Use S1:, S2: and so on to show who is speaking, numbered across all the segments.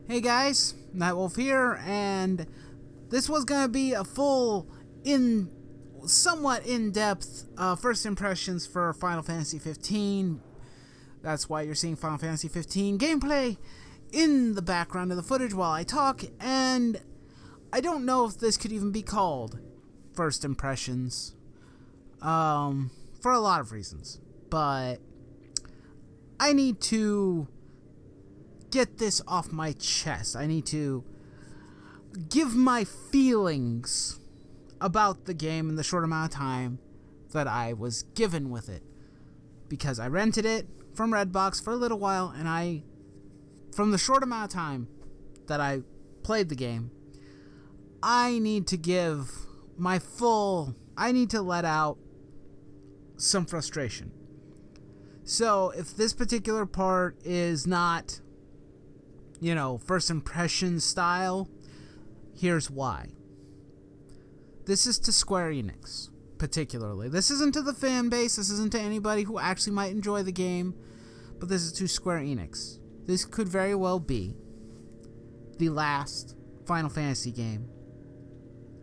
S1: Hey guys, Nightwolf here, and this was gonna be a somewhat in-depth first impressions for Final Fantasy 15. That's why you're seeing Final Fantasy 15 gameplay in the background of the footage while I talk, and I don't know if this could even be called first impressions, for a lot of reasons, but I need to get this off my chest. I need to give my feelings about the game in the short amount of time that I was given with it, because I rented it from Redbox for a little while, and from the short amount of time that I played the game, I need to give I need to let out some frustration. So if this particular part is not, first impression style, here's why. This is to Square Enix, particularly. This isn't to the fan base, this isn't to anybody who actually might enjoy the game, but this is to Square Enix. This could very well be the last Final Fantasy game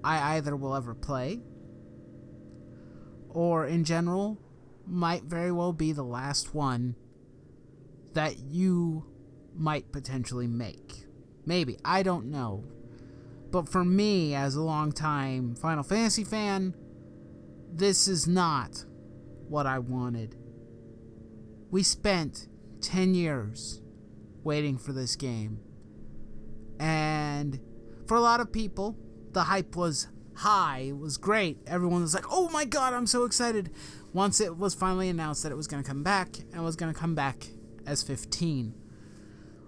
S1: I either will ever play, or in general, might very well be the last one that you might potentially make. Maybe, I don't know. But for me, as a longtime Final Fantasy fan, this is not what I wanted. We spent 10 years waiting for this game. And for a lot of people, the hype was high. It was great. Everyone was like, oh my god, I'm so excited. Once it was finally announced that it was going to come back, and it was going to come back as 15.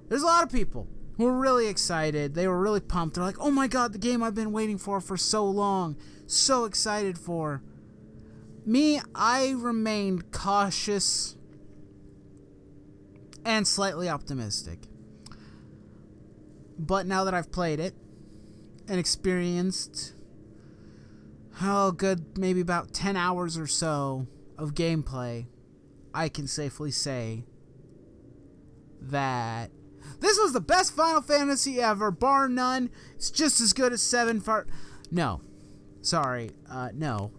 S1: There's a lot of people who were really excited. They were really pumped. They're like, oh my god, the game I've been waiting for so long. So excited for. Me, I remained cautious and slightly optimistic. But now that I've played it and experienced, maybe about 10 hours or so of gameplay, I can safely say that this was the best Final Fantasy ever, bar none. It's just as good as 7 No. Sorry. No.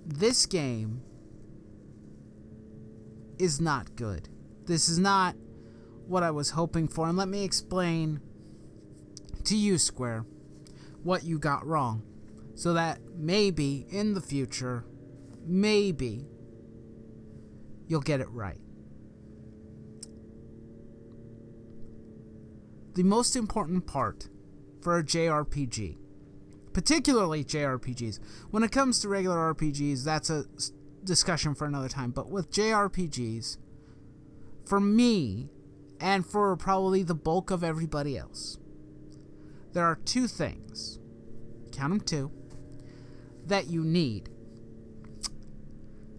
S1: This game is not good. This is not what I was hoping for. And let me explain to you, Square, what you got wrong, so that maybe in the future, maybe you'll get it right. The most important part for a JRPG, particularly JRPGs, when it comes to regular RPGs, that's a discussion for another time, but with JRPGs, for me, and for probably the bulk of everybody else, there are two things, count them two, that you need.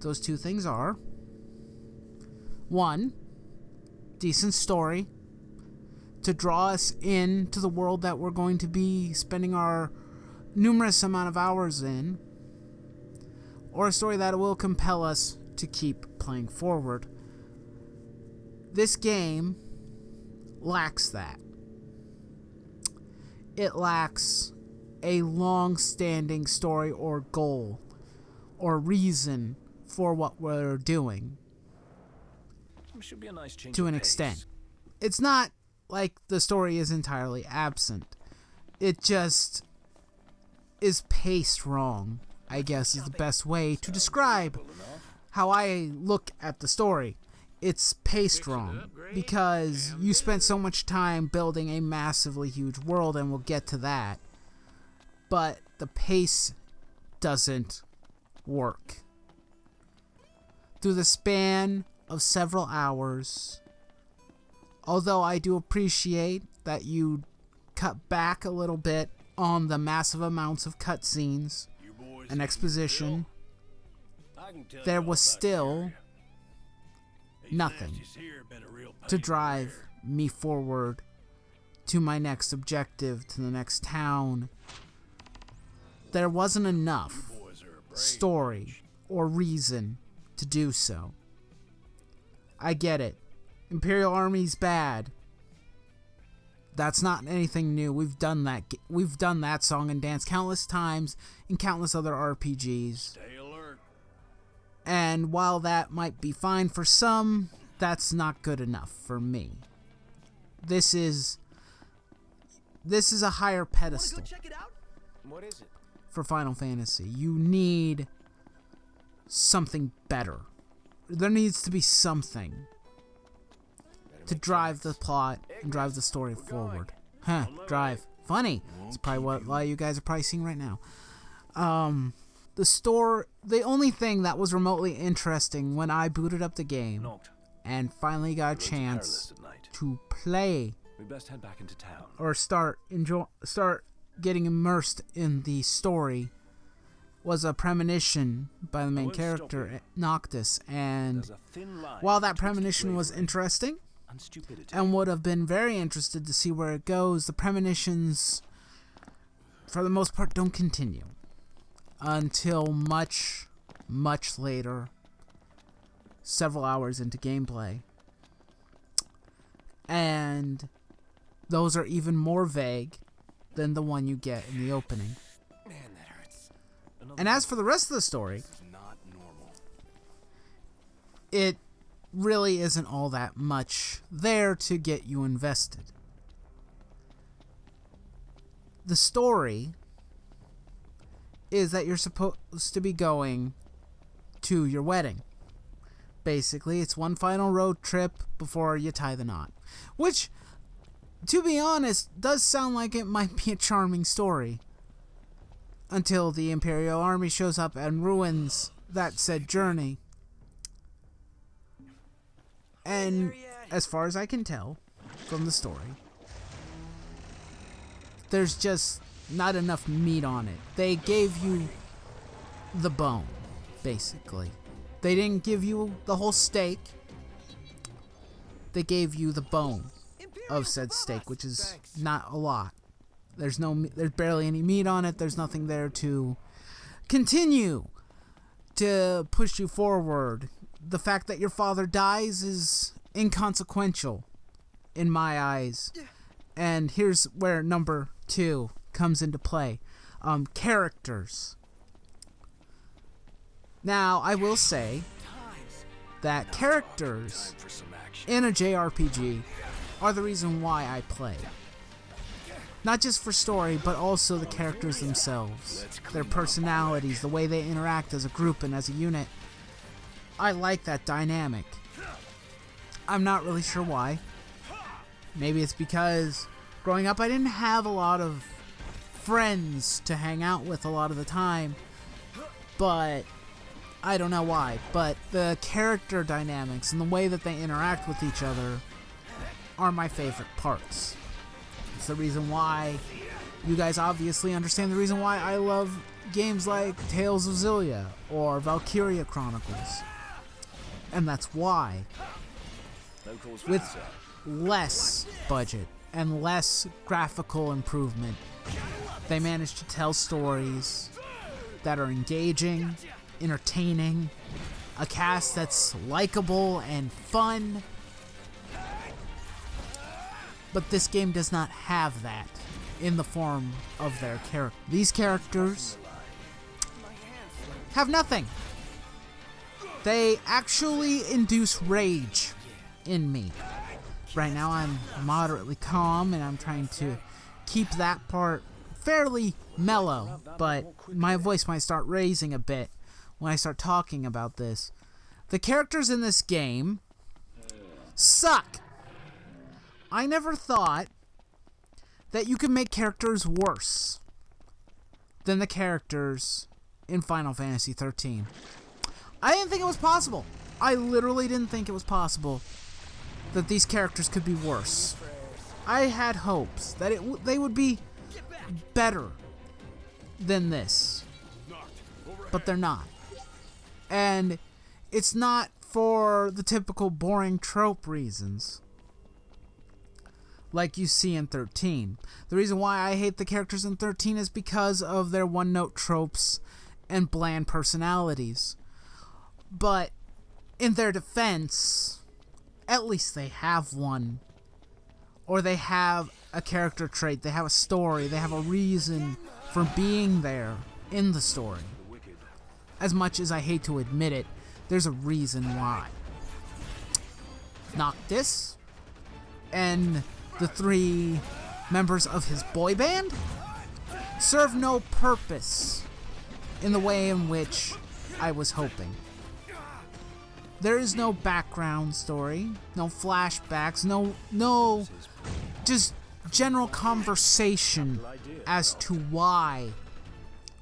S1: Those two things are, one, decent story to draw us into the world that we're going to be spending our numerous amount of hours in, or a story that will compel us to keep playing forward. This game lacks that. It lacks a long-standing story or goal or reason for what we're doing.
S2: Should be a nice change
S1: to an extent. It's not like the story is entirely absent. It just is paced wrong, I guess is the best way to describe how I look at the story. It's paced wrong because you spent so much time building a massively huge world, and we'll get to that. But the pace doesn't work. Through the span of several hours, although I do appreciate that you cut back a little bit on the massive amounts of cutscenes and exposition, there was still nothing to drive me forward to my next objective, to the next town. There wasn't enough story or reason to do so. I get it. Imperial Army's bad. That's not anything new. We've done that. We've done that song and dance countless times in countless other RPGs.
S2: Stay alert.
S1: And while that might be fine for some, that's not good enough for me. This is a higher pedestal.
S3: Wanna go check it out?
S2: What is it?
S1: For Final Fantasy. You need something better. There needs to be something to drive the plot and drive the story forward. Huh, drive. Funny. It's probably what a lot of you guys are probably seeing right now. The only thing that was remotely interesting when I booted up the game and finally got a chance to play
S2: We best head back into town.
S1: or start getting immersed in the story was a premonition by the main character, Noctis, and
S2: There's a thin line
S1: while that
S2: between
S1: premonition was
S2: bravery
S1: interesting
S2: and stupidity.
S1: and would have been very interested to see where it goes, the premonitions, for the most part, don't continue until much, much later, several hours into gameplay. And those are even more vague than the one you get in the opening.
S3: Man, that hurts.
S1: And as for the rest of the story,
S3: This is not normal.
S1: it really isn't all that much there to get you invested. The story is that you're supposed to be going to your wedding. Basically, it's one final road trip before you tie the knot. Which, to be honest, does sound like it might be a charming story. Until the Imperial Army shows up and ruins that said journey. And as far as I can tell from the story, there's just not enough meat on it. They gave you the bone, basically. They didn't give you the whole steak. They gave you the bone of said steak, which is not a lot. There's barely any meat on it. There's nothing there to continue to push you forward. The fact that your father dies is inconsequential in my eyes. And here's where number 2 comes into play. Characters. Now, I will say that characters in a JRPG are the reason why I play. Not just for story, but also the characters themselves. Their personalities, the way they interact as a group and as a unit. I like that dynamic. I'm not really sure why. Maybe it's because growing up I didn't have a lot of friends to hang out with a lot of the time. But I don't know why. But the character dynamics and the way that they interact with each other are my favorite parts. It's the reason why you guys obviously understand the reason why I love games like Tales of Xillia or Valkyria Chronicles. And that's why, with less budget and less graphical improvement, they managed to tell stories that are engaging, entertaining, a cast that's likable and fun. But this game does not have that in the form of their character. These characters have nothing. They actually induce rage in me. Right now I'm moderately calm and I'm trying to keep that part fairly mellow, but my voice might start raising a bit when I start talking about this. The characters in this game suck. I never thought that you could make characters worse than the characters in Final Fantasy 13. I didn't think it was possible. I literally didn't think it was possible that these characters could be worse. I had hopes that they would be better than this, but they're not. And it's not for the typical boring trope reasons like you see in 13. The reason why I hate the characters in 13 is because of their one-note tropes and bland personalities. But in their defense, at least they have one. Or they have a character trait. They have a story. They have a reason for being there in the story. As much as I hate to admit it, there's a reason why. Noctis and the 3 members of his boy band serve no purpose in the way in which I was hoping. There is no background story, no flashbacks, no just general conversation as to why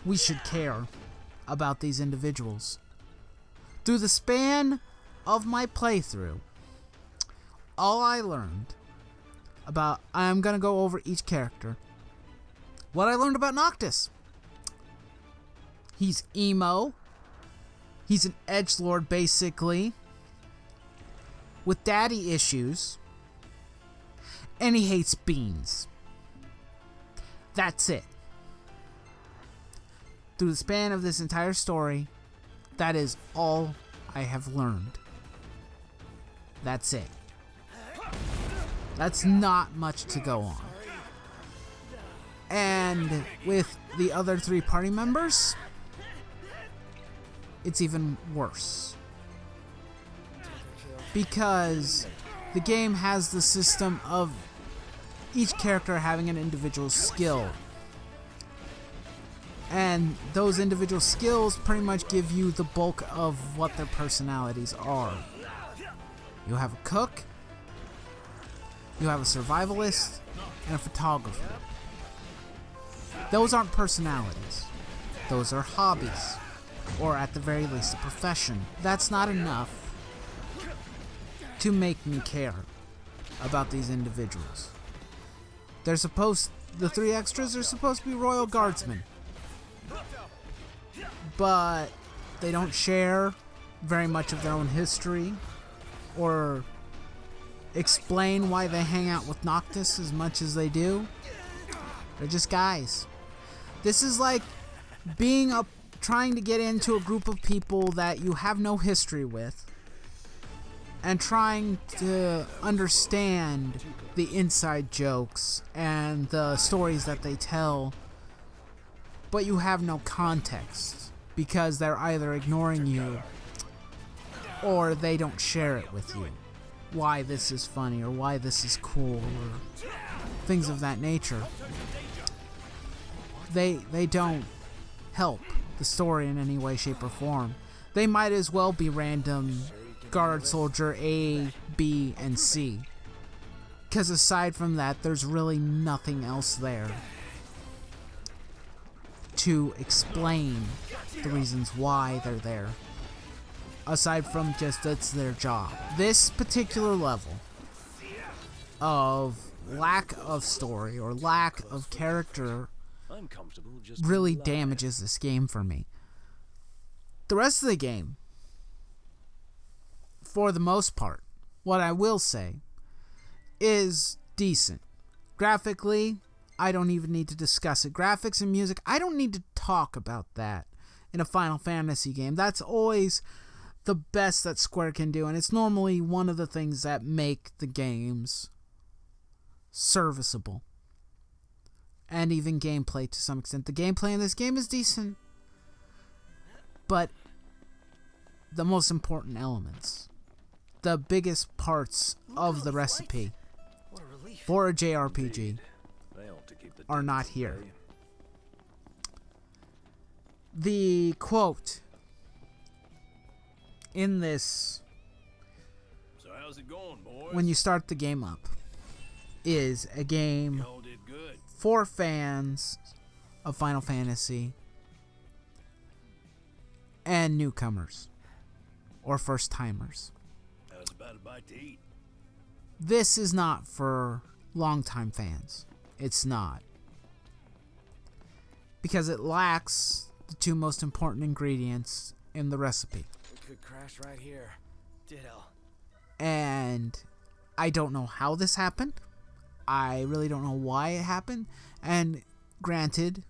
S1: we should care about these individuals. Through the span of my playthrough, all I learned about, I'm gonna go over each character. What I learned about Noctis. He's emo. He's an edgelord, basically, with daddy issues, and he hates beans. That's it. Through the span of this entire story, that is all I have learned. That's it. That's not much to go on. And with the other 3 party members, it's even worse. Because the game has the system of each character having an individual skill. And those individual skills pretty much give you the bulk of what their personalities are. You have a cook, you have a survivalist, and a photographer. Those aren't personalities. Those are hobbies. Or at the very least, a profession. That's not enough to make me care about these individuals. The 3 extras are supposed to be royal guardsmen. But they don't share very much of their own history or explain why they hang out with Noctis as much as they do. They're just guys. This is like trying to get into a group of people that you have no history with and trying to understand the inside jokes and the stories that they tell, but you have no context because they're either ignoring you or they don't share it with you. Why this is funny or why this is cool or things of that nature. They don't help the story in any way, shape, or form. They might as well be random guard soldier A, B, and C. Because aside from that, there's really nothing else there to explain the reasons why they're there. Aside from just it's their job. This particular level of lack of story or lack of character really damages this game for me. The rest of the game, for the most part, what I will say, is decent. Graphically, I don't even need to discuss it. Graphics and music, I don't need to talk about that in a Final Fantasy game. That's always the best that Square can do, and it's normally one of the things that make the games serviceable. And even gameplay to some extent. The gameplay in this game is decent, but the most important elements, the biggest parts of the recipe for a JRPG are not here. The quote in this,
S3: So how's it going, boys?
S1: when you start the game up, is a game
S3: Y'all did good.
S1: for fans of Final Fantasy and newcomers or first timers.
S3: How's about a bite to eat?
S1: This is not for longtime fans. It's not. Because it lacks the 2 most important ingredients in the recipe.
S3: We could crash right here. Ditto.
S1: And I don't know how this happened. I really don't know why it happened. And granted,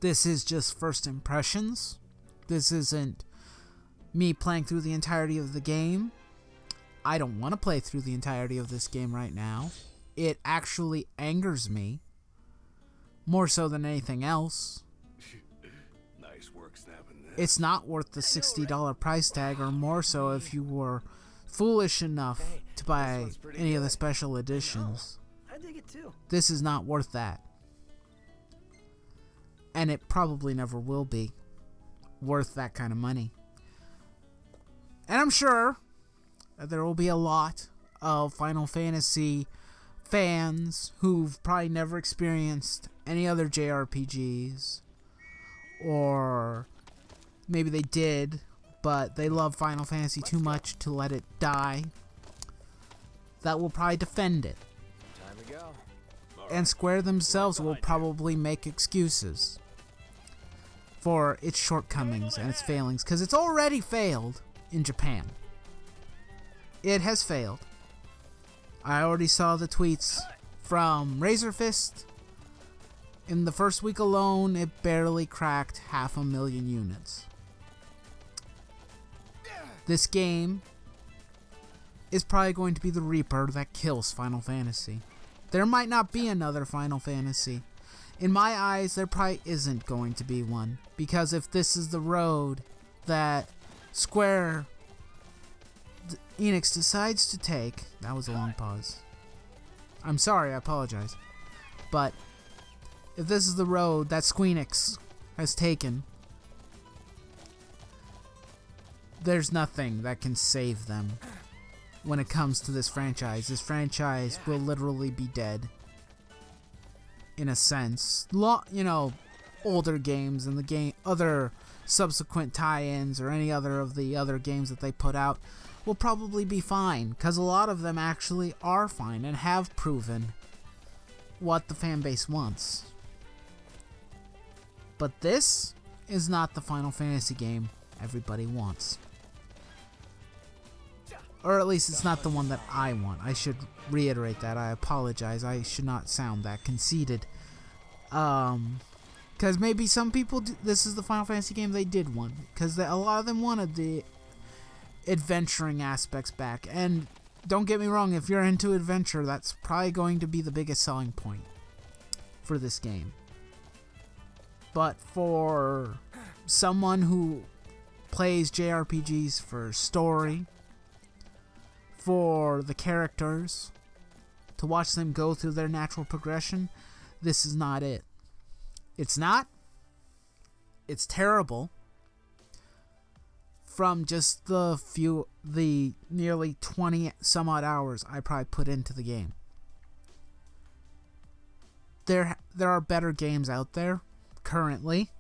S1: this is just first impressions. This isn't me playing through the entirety of the game. I don't want to play through the entirety of this game right now. it actually angers me more so than anything else.
S3: Nice work snapping that.
S1: It's not worth the $60 price tag, or more so if you were foolish enough to buy any of the special editions.
S4: I dig it too.
S1: This is not worth that. And it probably never will be worth that kind of money. And I'm sure that there will be a lot of Final Fantasy fans who've probably never experienced any other JRPGs, or maybe they did, but they love Final Fantasy too much to let it die, that will probably defend it.
S4: Time to go.
S1: And Square themselves will probably make excuses for its shortcomings and its failings, because it's already failed in Japan. It has failed. I already saw the tweets from Razor Fist. In the first week alone, it barely cracked 500,000 units. This game is probably going to be the Reaper that kills Final Fantasy. There might not be another Final Fantasy. In my eyes, there probably isn't going to be one, because if this is the road that Square Enix decides to take, that was a long pause. I'm sorry, I apologize. But if this is the road that Squeenix has taken, there's nothing that can save them when it comes to this franchise. This franchise will literally be dead. In a sense. Older games and other subsequent tie-ins or any other of the other games that they put out will probably be fine, because a lot of them actually are fine and have proven what the fan base wants. But this is not the Final Fantasy game everybody wants. Or at least it's not the one that I want. I should reiterate that. I apologize. I should not sound that conceited. Because maybe some people, this is the Final Fantasy game they did want. Because a lot of them wanted the adventuring aspects back. And don't get me wrong, if you're into adventure, that's probably going to be the biggest selling point for this game. But for someone who plays JRPGs for story, for the characters, to watch them go through their natural progression, this is not it. It's not. It's terrible. From just the nearly 20 some odd hours I probably put into the game. There are better games out there currently,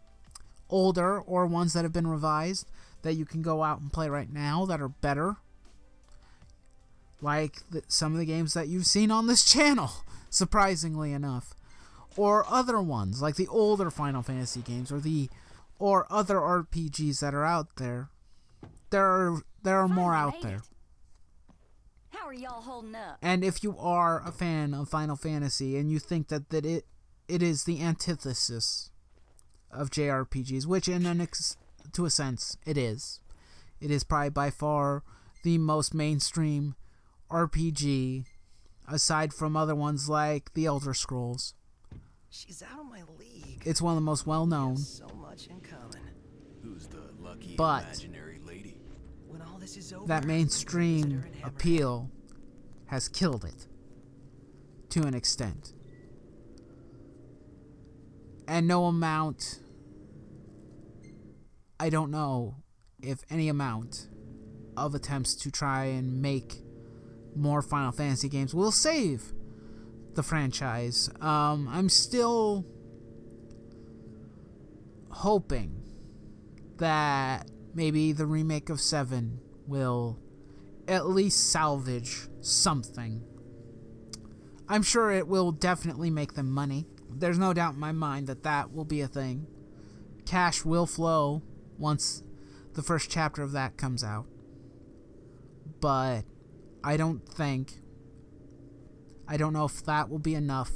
S1: older or ones that have been revised, that you can go out and play right now that are better. Like some of the games that you've seen on this channel, surprisingly enough. Or other ones, like the older Final Fantasy games, or other RPGs that are out there. There are more out there.
S5: How are y'all holding up?
S1: And if you are a fan of Final Fantasy and you think that it is the antithesis of JRPGs, which to a sense it is. It is probably by far the most mainstream RPG, aside from other ones like The Elder Scrolls.
S4: She's out of my league.
S1: It's one of the most well-known.
S4: So much in common.
S3: Who's the lucky
S1: But
S3: imaginary lady?
S4: When all this is over,
S1: that mainstream appeal has killed it to an extent. And no amount, I don't know if any amount of attempts to try and make more Final Fantasy games will save the franchise. I'm still hoping that maybe the remake of 7 will at least salvage something. I'm sure it will definitely make them money. There's no doubt in my mind that will be a thing. Cash will flow once the first chapter of that comes out. But I don't know if that will be enough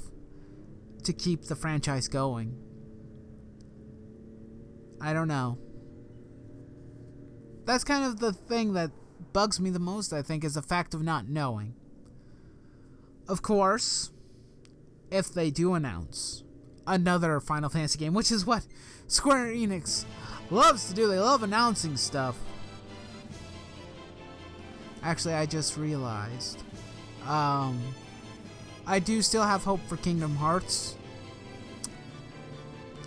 S1: to keep the franchise going. I don't know. That's kind of the thing that bugs me the most, I think, is the fact of not knowing. Of course, if they do announce another Final Fantasy game, which is what Square Enix loves to do. They love announcing stuff. Actually, I just realized, I do still have hope for Kingdom Hearts.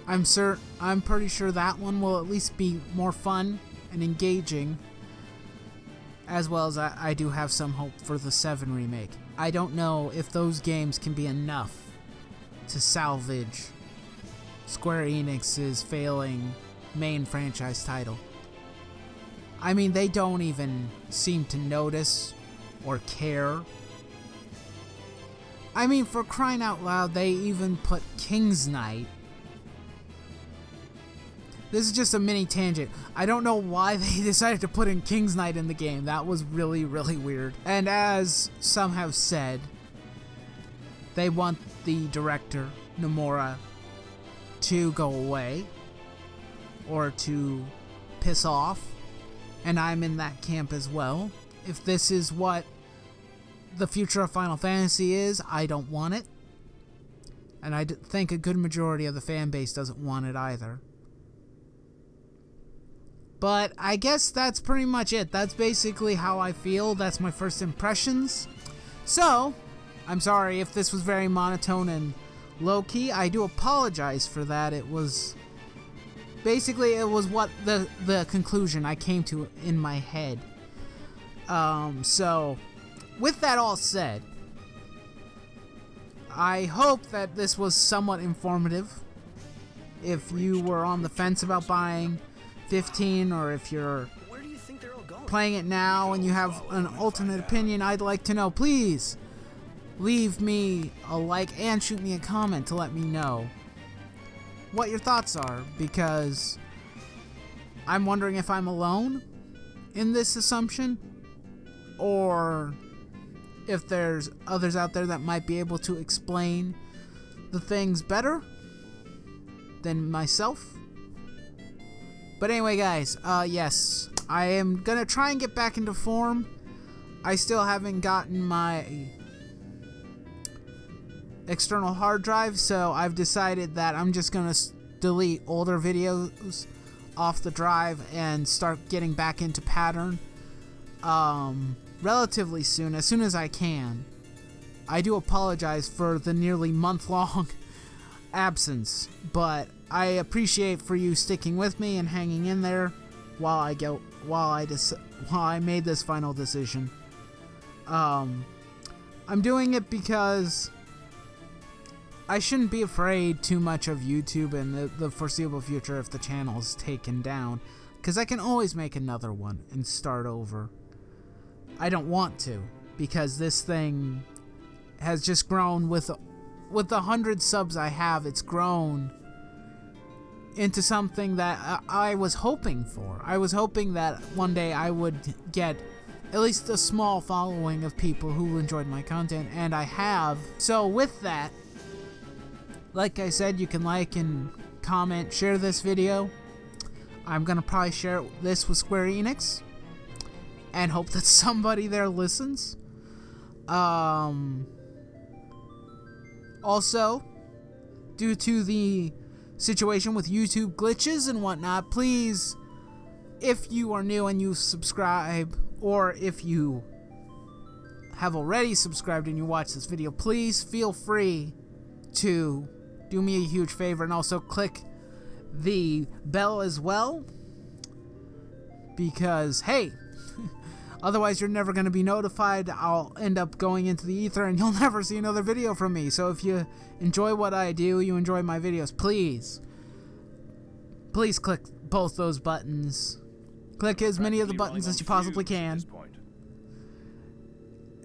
S1: I'm pretty sure that one will at least be more fun and engaging, as well as I do have some hope for the 7 remake. I don't know if those games can be enough to salvage Square Enix's failing main franchise title. I mean, they don't even seem to notice or care. I mean, for crying out loud, they even put King's Knight. This is just a mini tangent. I don't know why they decided to put in King's Knight in the game. That was really, really weird. And as some have said, they want the director, Nomura, to go away or to piss off. And I'm in that camp as well. If this is what the future of Final Fantasy is, I don't want it. And I think a good majority of the fan base doesn't want it either. But I guess that's pretty much it. That's basically how I feel. That's my first impressions. So, I'm sorry if this was very monotone and low-key. I do apologize for that. It was... Basically, it was what the conclusion I came to in my head. So, with that all said, I hope that this was somewhat informative. If you were on the fence about buying 15, or if you're
S4: Where do you think they're all going?
S1: playing it now and you have an alternate opinion, I'd like to know. Please leave me a like and shoot me a comment to let me know what your thoughts are, because I'm wondering if I'm alone in this assumption, or if there's others out there that might be able to explain the things better than myself. But anyway, guys, yes, I am gonna try and get back into form. I still haven't gotten my external hard drive, so I've decided that I'm just gonna delete older videos off the drive and start getting back into pattern relatively soon, as soon as I can. I do apologize for the nearly month-long absence, but I appreciate for you sticking with me and hanging in there while I made this final decision. I'm doing it because I shouldn't be afraid too much of YouTube in the foreseeable future if the channel is taken down, because I can always make another one and start over. I don't want to, because this thing has just grown with the 100 subs I have. It's grown into something that I was hoping for. I was hoping that one day I would get at least a small following of people who enjoyed my content, and I have. So with that, like I said, you can like and comment, share this video. I'm gonna probably share this with Square Enix and hope that somebody there listens. Also, due to the situation with YouTube glitches and whatnot, please, if you are new and you subscribe, or if you have already subscribed and you watch this video, please feel free to do me a huge favor and also click the bell as well, because hey, otherwise you're never going to be notified. I'll end up going into the ether and you'll never see another video from me. So if you enjoy what I do, you enjoy my videos, please click both those buttons. Click as many of the buttons as you possibly can.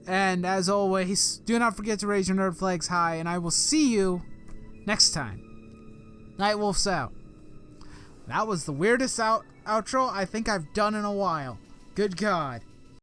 S1: And as always, do not forget to raise your nerd flags high, and I will see you next time. Nightwolf's out. That was the weirdest outro I think I've done in a while. Good God.